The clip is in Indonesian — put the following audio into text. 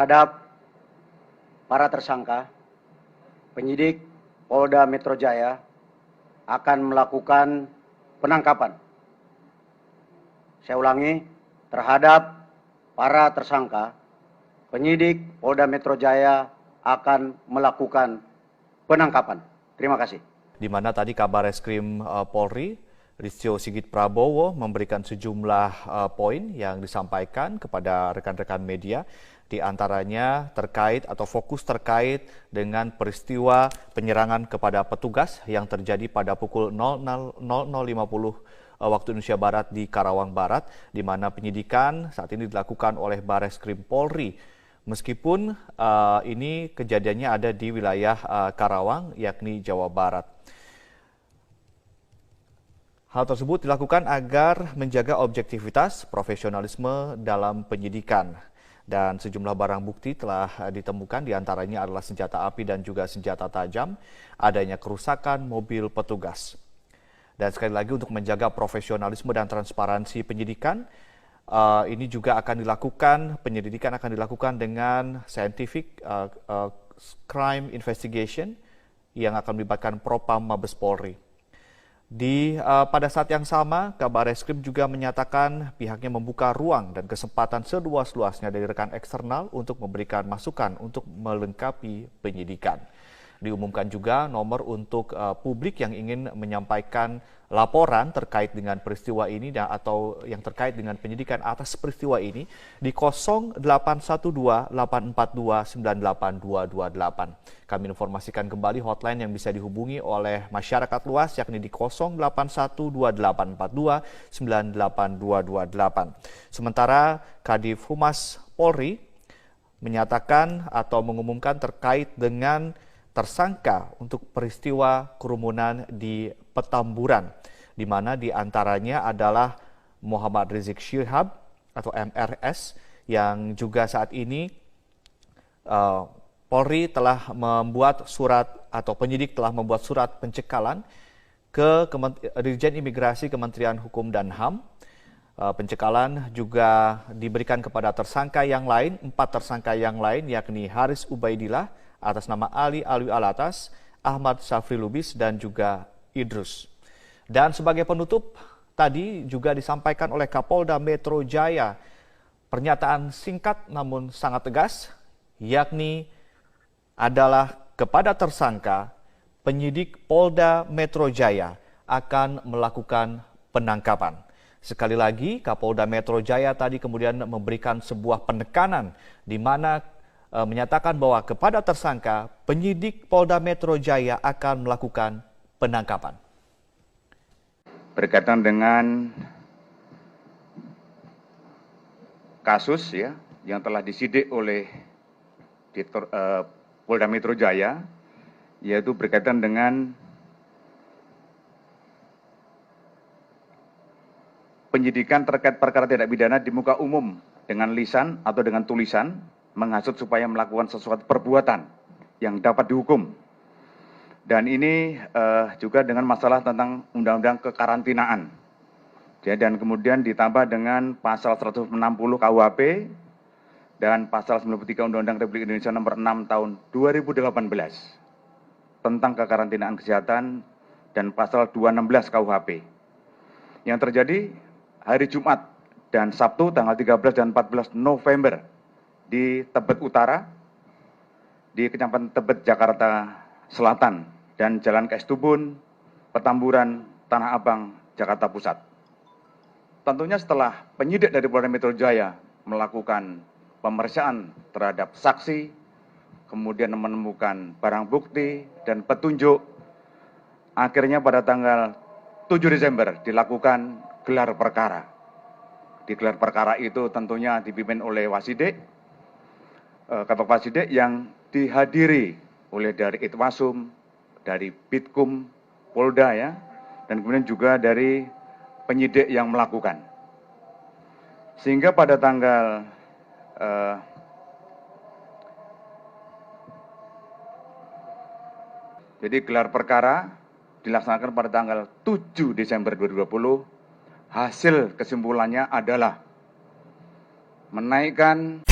terhadap para tersangka, penyidik Polda Metro Jaya akan melakukan penangkapan. Saya ulangi, terhadap para tersangka, penyidik Polda Metro Jaya akan melakukan penangkapan. Terima kasih. Di mana tadi Kabareskrim Polri, Listio Sigit Prabowo memberikan sejumlah poin yang disampaikan kepada rekan-rekan media, di antaranya terkait atau fokus terkait dengan peristiwa penyerangan kepada petugas yang terjadi pada pukul 00.50 waktu Indonesia Barat di Karawang Barat, di mana penyidikan saat ini dilakukan oleh Bareskrim Polri. Meskipun ini kejadiannya ada di wilayah Karawang, yakni Jawa Barat. Hal tersebut dilakukan agar menjaga objektivitas, profesionalisme dalam penyidikan. Dan sejumlah barang bukti telah ditemukan, diantaranya adalah senjata api dan juga senjata tajam, adanya kerusakan mobil petugas. Dan sekali lagi untuk menjaga profesionalisme dan transparansi penyidikan, ini juga akan dilakukan, penyelidikan akan dilakukan dengan scientific crime investigation yang akan melibatkan Propam Mabes Polri. Pada saat yang sama, Kabareskrim juga menyatakan pihaknya membuka ruang dan kesempatan seluas-luasnya dari rekan eksternal untuk memberikan masukan untuk melengkapi penyidikan. Diumumkan juga nomor untuk publik yang ingin menyampaikan laporan terkait dengan peristiwa ini atau yang terkait dengan penyidikan atas peristiwa ini di 0812-842-98228. Kami informasikan kembali hotline yang bisa dihubungi oleh masyarakat luas yakni di 0812-842-98228. Sementara Kadif Humas Polri menyatakan atau mengumumkan terkait dengan tersangka untuk peristiwa kerumunan di Petamburan, di mana diantaranya adalah Muhammad Rizik Syihab atau MRS, yang juga saat ini Polri telah membuat surat atau penyidik telah membuat surat pencekalan ke Dirjen Imigrasi Kementerian Hukum dan HAM. Pencekalan juga diberikan kepada tersangka yang lain, 4 tersangka yang lain, yakni Haris Ubaidillah atas nama Ali Alwi Alatas, Ahmad Syafri Lubis, dan juga Idrus. Dan sebagai penutup, tadi juga disampaikan oleh Kapolda Metro Jaya pernyataan singkat namun sangat tegas, yakni adalah kepada tersangka, penyidik Polda Metro Jaya akan melakukan penangkapan. Sekali lagi, Kapolda Metro Jaya tadi kemudian memberikan sebuah penekanan di mana menyatakan bahwa kepada tersangka, penyidik Polda Metro Jaya akan melakukan penangkapan. Berkaitan dengan kasus yang telah disidik oleh Polda Metro Jaya, yaitu berkaitan dengan penyidikan terkait perkara tindak pidana di muka umum dengan lisan atau dengan tulisan, menghasut supaya melakukan sesuatu perbuatan yang dapat dihukum. Dan ini juga dengan masalah tentang undang-undang kekarantinaan. Dan kemudian ditambah dengan pasal 160 KUHP dan pasal 93 Undang-Undang Republik Indonesia nomor 6 tahun 2018 tentang kekarantinaan kesehatan dan pasal 216 KUHP. Yang terjadi hari Jumat dan Sabtu tanggal 13 dan 14 November di Tebet Utara, di Kecamatan Tebet, Jakarta Selatan, dan Jalan KS Tubun, Petamburan, Tanah Abang, Jakarta Pusat. Tentunya setelah penyidik dari Polda Metro Jaya melakukan pemeriksaan terhadap saksi, kemudian menemukan barang bukti dan petunjuk, akhirnya pada tanggal 7 Desember dilakukan gelar perkara. Di gelar perkara itu tentunya dipimpin oleh Wasidik, Kabak Wasidik yang dihadiri oleh dari Itwasum, dari Bitkum Polda dan kemudian juga dari penyidik yang melakukan. Sehingga pada tanggal jadi gelar perkara dilaksanakan pada tanggal 7 Desember 2020. Hasil kesimpulannya adalah menaikkan